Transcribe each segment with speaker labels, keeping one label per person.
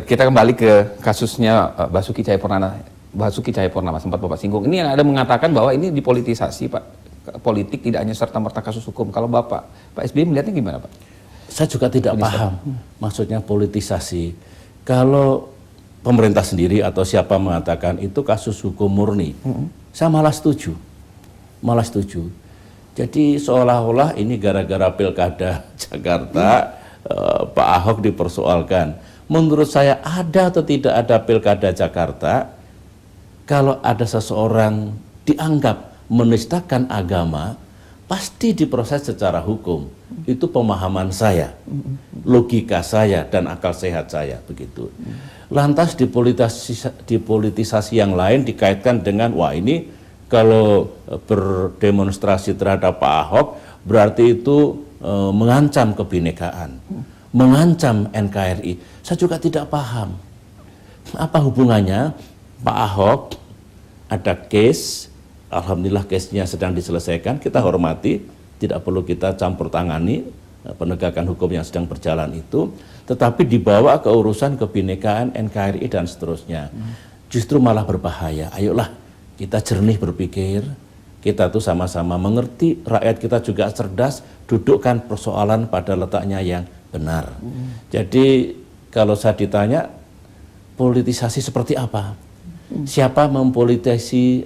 Speaker 1: kita kembali ke kasusnya Basuki Cahayapurnama sempat Bapak singgung. Ini yang ada mengatakan bahwa ini dipolitisasi, Pak. Politik tidak hanya serta-merta kasus hukum. Kalau Pak SBY melihatnya gimana, Pak?
Speaker 2: Saya juga tidak paham maksudnya politisasi. Kalau pemerintah sendiri atau siapa mengatakan itu kasus hukum murni, saya malah setuju. Jadi seolah-olah ini gara-gara pilkada Jakarta Pak Ahok dipersoalkan. Menurut saya ada atau tidak ada pilkada Jakarta, kalau ada seseorang dianggap menistakan agama, pasti diproses secara hukum. Itu pemahaman saya, logika saya, dan akal sehat saya, begitu. Lantas dipolitisasi yang lain dikaitkan dengan, wah ini kalau berdemonstrasi terhadap Pak Ahok, berarti itu mengancam kebinekaan, mengancam NKRI. Saya juga tidak paham. Apa hubungannya Pak Ahok, ada case, alhamdulillah case-nya sedang diselesaikan, kita hormati, tidak perlu kita campur tangani penegakan hukum yang sedang berjalan itu, tetapi dibawa ke urusan kebinekaan NKRI dan seterusnya. Justru malah berbahaya. Ayolah kita jernih berpikir, kita tuh sama-sama mengerti, rakyat kita juga cerdas, dudukkan persoalan pada letaknya yang benar. Jadi kalau saya ditanya, politisasi seperti apa? Siapa mempolitisasi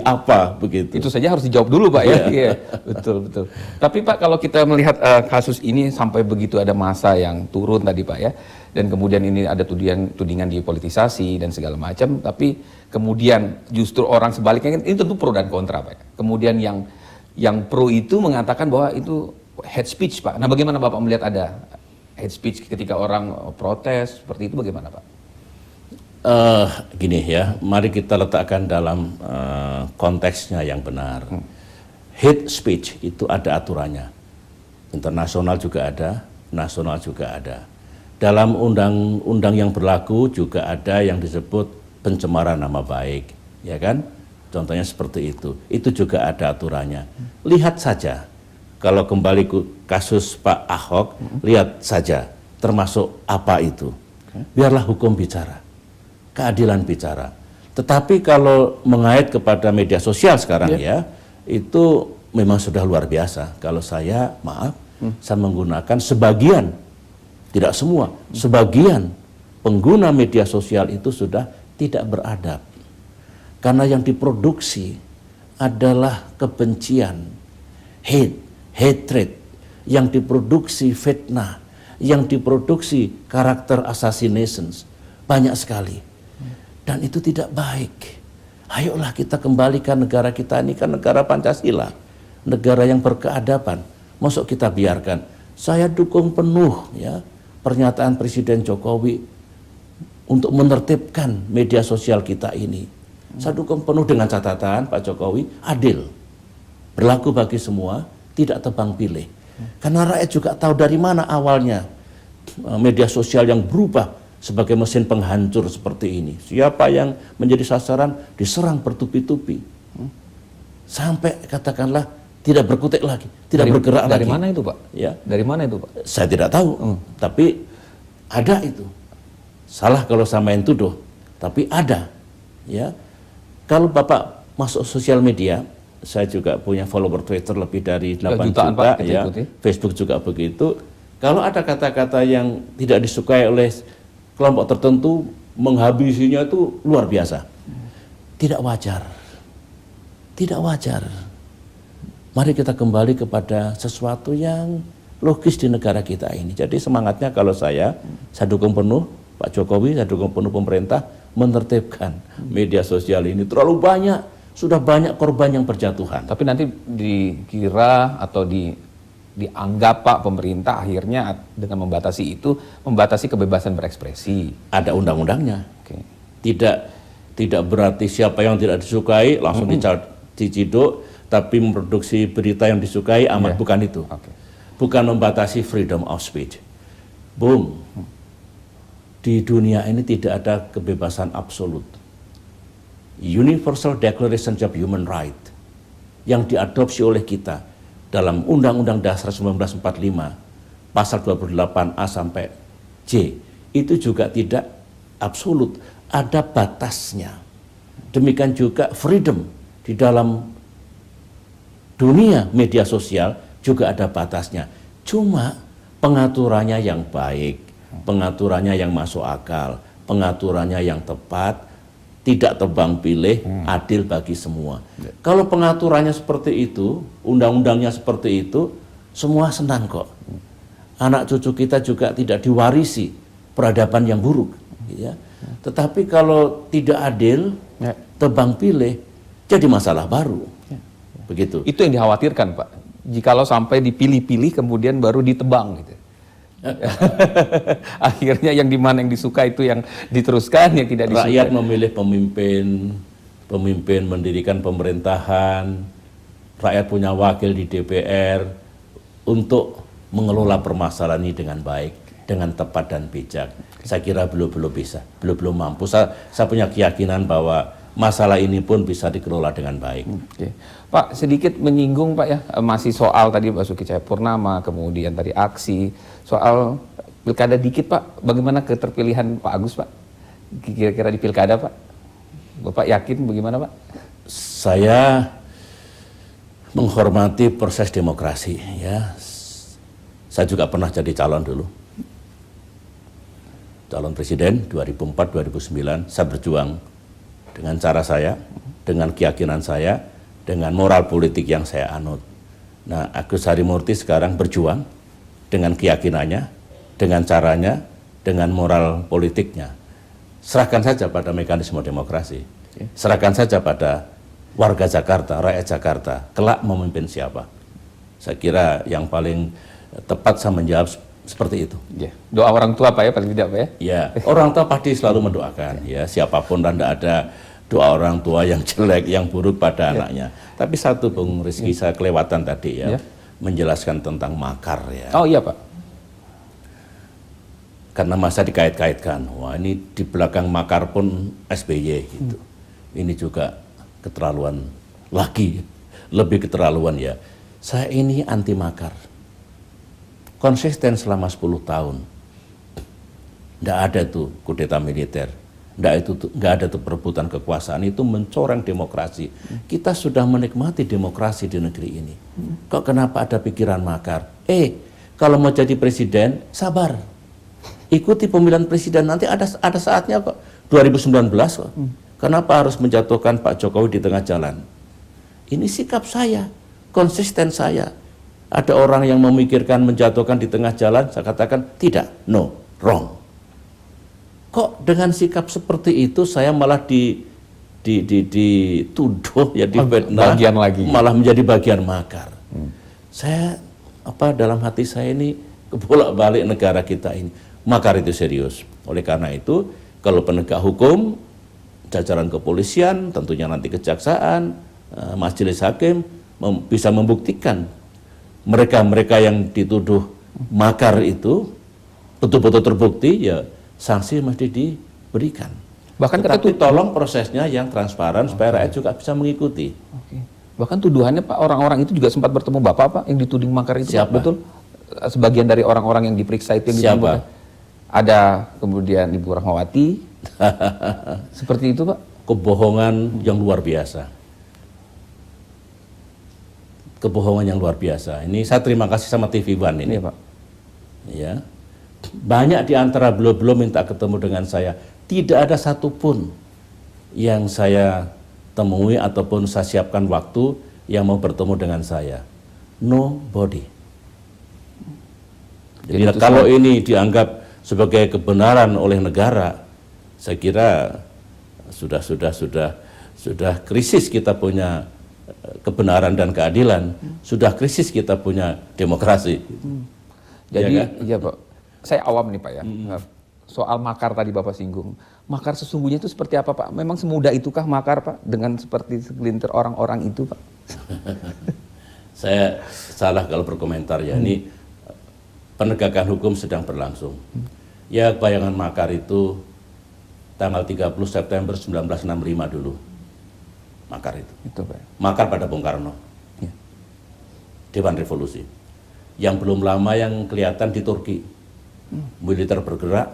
Speaker 2: apa, begitu?
Speaker 1: Itu saja harus dijawab dulu, Pak, ya. Iya, betul. Tapi Pak, kalau kita melihat kasus ini sampai begitu ada masa yang turun tadi, Pak, ya, dan kemudian ini ada tudingan dipolitisasi dan segala macam, tapi kemudian justru orang sebaliknya, ini tentu pro dan kontra, Pak. Kemudian yang pro itu mengatakan bahwa itu hate speech, Pak. Nah, bagaimana Bapak melihat ada hate speech ketika orang protes seperti itu, bagaimana, Pak?
Speaker 2: Gini ya, mari kita letakkan dalam konteksnya yang benar. Hate speech itu ada aturannya, internasional juga ada, nasional juga ada. Dalam undang-undang yang berlaku juga ada yang disebut pencemaran nama baik, ya kan? Contohnya seperti itu juga ada aturannya. Lihat saja, kalau kembali ke kasus Pak Ahok, lihat saja termasuk apa itu. Biarlah hukum bicara, keadilan bicara. Tetapi kalau mengait kepada media sosial sekarang ya, itu memang sudah luar biasa. Kalau saya, maaf, saya menggunakan sebagian, tidak semua, sebagian pengguna media sosial itu sudah tidak beradab. Karena yang diproduksi adalah kebencian, hatred, yang diproduksi fitnah, yang diproduksi karakter assassinations, banyak sekali. Dan itu tidak baik. Ayolah kita kembalikan negara kita ini kan negara Pancasila, negara yang berkeadaban. Masuk kita biarkan. Saya dukung penuh ya pernyataan Presiden Jokowi untuk menertibkan media sosial kita ini. Saya dukung penuh dengan catatan Pak Jokowi adil, berlaku bagi semua, tidak tebang pilih. Karena rakyat juga tahu dari mana awalnya media sosial yang berubah sebagai mesin penghancur seperti ini. Siapa yang menjadi sasaran diserang bertubi-tubi. Sampai katakanlah tidak berkutik lagi, tidak bergerak lagi.
Speaker 1: Dari mana itu, Pak?
Speaker 2: Ya.
Speaker 1: Dari mana itu, Pak?
Speaker 2: Saya tidak tahu, tapi ada itu. Salah kalau saya main tuduh, tapi ada. Ya. Kalau Bapak masuk sosial media, saya juga punya follower Twitter lebih dari 8 juta,
Speaker 1: Pak,
Speaker 2: ya. Facebook juga begitu. Kalau ada kata-kata yang tidak disukai oleh kelompok tertentu, menghabisinya itu luar biasa. Tidak wajar. Tidak wajar. Mari kita kembali kepada sesuatu yang logis di negara kita ini. Jadi semangatnya kalau saya dukung penuh Pak Jokowi, saya dukung penuh pemerintah menertibkan media sosial ini. Terlalu banyak, sudah banyak korban yang berjatuhan.
Speaker 1: Tapi nanti dikira atau dianggap Pak pemerintah akhirnya dengan membatasi itu, membatasi kebebasan berekspresi.
Speaker 2: Ada undang-undangnya.
Speaker 1: Okay.
Speaker 2: Tidak berarti siapa yang tidak disukai langsung diciduk, tapi memproduksi berita yang disukai amat bukan itu.
Speaker 1: Okay.
Speaker 2: Bukan membatasi freedom of speech. Bung, di dunia ini tidak ada kebebasan absolut. Universal Declaration of Human Rights yang diadopsi oleh kita dalam Undang-Undang Dasar 1945 pasal 28A sampai J itu juga tidak absolut, ada batasnya. Demikian juga freedom di dalam dunia media sosial juga ada batasnya. Cuma pengaturannya yang baik, pengaturannya yang masuk akal, pengaturannya yang tepat, tidak tebang pilih, adil bagi semua. Kalau pengaturannya seperti itu, undang-undangnya seperti itu, semua senang kok. Anak cucu kita juga tidak diwarisi peradaban yang buruk. Ya. Tetapi kalau tidak adil, tebang pilih, jadi masalah baru. Begitu.
Speaker 1: Itu yang dikhawatirkan, Pak. Jikalau sampai dipilih-pilih kemudian baru ditebang gitu. Akhirnya yang dimana yang disuka itu yang diteruskan, yang tidak disuka.
Speaker 2: Rakyat memilih pemimpin mendirikan pemerintahan, rakyat punya wakil di DPR untuk mengelola permasalahan ini dengan baik, dengan tepat dan bijak. Saya kira belum bisa, belum mampu. Saya punya keyakinan bahwa masalah ini pun bisa dikelola dengan baik.
Speaker 1: Oke. Pak, sedikit menyinggung Pak ya, masih soal tadi Basuki Cahayapurnama, kemudian tadi aksi, soal pilkada dikit Pak, bagaimana keterpilihan Pak Agus Pak? Kira-kira di pilkada Pak? Bapak yakin bagaimana Pak?
Speaker 2: Saya menghormati proses demokrasi ya. Saya juga pernah jadi calon dulu. Calon presiden 2004-2009, saya berjuang dengan cara saya, dengan keyakinan saya, dengan moral politik yang saya anut. Nah, Agus Harimurti sekarang berjuang dengan keyakinannya, dengan caranya, dengan moral politiknya. Serahkan saja pada mekanisme demokrasi. Serahkan saja pada warga Jakarta, rakyat Jakarta, kelak memimpin siapa. Saya kira yang paling tepat saya menjawab seperti itu.
Speaker 1: Ya. Doa orang tua Pak ya, paling tidak Pak ya?
Speaker 2: Ya, orang tua pasti selalu mendoakan ya, siapapun, dan tidak ada doa orang tua yang jelek, yang buruk pada anaknya. Tapi satu Bung Rizky, saya kelewatan tadi ya, menjelaskan tentang makar ya.
Speaker 1: Oh iya Pak.
Speaker 2: Karena masa dikait-kaitkan, wah ini di belakang makar pun SBY gitu. Ini juga keterlaluan lagi, lebih keterlaluan ya. Saya ini anti makar. Konsisten selama 10 tahun. Tidak ada tuh kudeta militer. Nggak ada tuh perebutan kekuasaan, itu mencoreng demokrasi. Kita sudah menikmati demokrasi di negeri ini. Kok kenapa ada pikiran makar? Kalau mau jadi presiden, sabar. Ikuti pemilihan presiden, nanti ada saatnya kok. 2019 kok. Kenapa harus menjatuhkan Pak Jokowi di tengah jalan? Ini sikap saya, konsisten saya. Ada orang yang memikirkan menjatuhkan di tengah jalan, saya katakan tidak, no, wrong. Kok dengan sikap seperti itu saya malah dituduh ya, difitnah,
Speaker 1: bagian lagi,
Speaker 2: malah menjadi bagian makar. Saya dalam hati saya ini kebolak-balik negara kita ini. Makar itu serius. Oleh karena itu, kalau penegak hukum, jajaran kepolisian, tentunya nanti kejaksaan, majelis hakim bisa membuktikan mereka yang dituduh makar itu betul-betul terbukti, ya sanksi mesti diberikan.
Speaker 1: Bahkan
Speaker 2: tetapi tolong prosesnya yang transparan supaya rakyat juga bisa mengikuti.
Speaker 1: Bahkan tuduhannya Pak, orang-orang itu juga sempat bertemu Bapak Pak yang dituding makar itu.
Speaker 2: Siapa?
Speaker 1: Pak, betul? Sebagian dari orang-orang yang diperiksa itu yang
Speaker 2: siapa?
Speaker 1: Ada kemudian Ibu Rahmawati. Seperti itu Pak.
Speaker 2: Kebohongan yang luar biasa. Kebohongan yang luar biasa. Ini saya terima kasih sama TV One ini.
Speaker 1: Iya Pak.
Speaker 2: Ya. Banyak di antara beliau minta ketemu dengan saya. Tidak ada satupun yang saya temui ataupun saya siapkan waktu yang mau bertemu dengan saya. Nobody. Jadi kalau ini dianggap sebagai kebenaran oleh negara, saya kira sudah krisis kita punya kebenaran dan keadilan, sudah krisis kita punya demokrasi.
Speaker 1: Jadi
Speaker 2: ya kan?
Speaker 1: iya Pak, saya awam nih Pak ya. Soal makar tadi Bapak singgung. Makar sesungguhnya itu seperti apa Pak? Memang semudah itukah makar Pak? Dengan seperti segelintir orang-orang itu Pak?
Speaker 2: Saya salah kalau berkomentar ya. Ini penegakan hukum sedang berlangsung. Ya, bayangan makar itu tanggal 30 September 1965 dulu. Makar itu.
Speaker 1: Itu Pak.
Speaker 2: Makar pada Bung Karno.
Speaker 1: Ya.
Speaker 2: Dewan Revolusi. Yang belum lama yang kelihatan di Turki. Militer bergerak,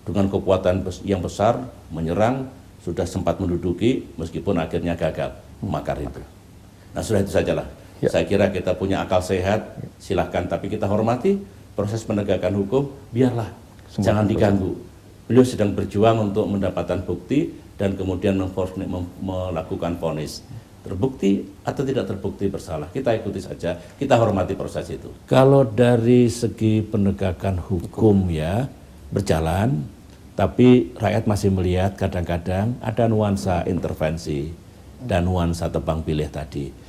Speaker 2: dengan kekuatan yang besar menyerang, sudah sempat menduduki meskipun akhirnya gagal makar itu. Nah sudah itu sajalah.
Speaker 1: Ya.
Speaker 2: Saya kira kita punya akal sehat, silahkan, tapi kita hormati proses penegakan hukum, biarlah, jangan diganggu. Beliau sedang berjuang untuk mendapatkan bukti dan kemudian melakukan vonis. Terbukti atau tidak terbukti bersalah, kita ikuti saja, kita hormati proses itu. Kalau dari segi penegakan hukum ya berjalan, tapi rakyat masih melihat kadang-kadang ada nuansa intervensi dan nuansa tebang pilih tadi.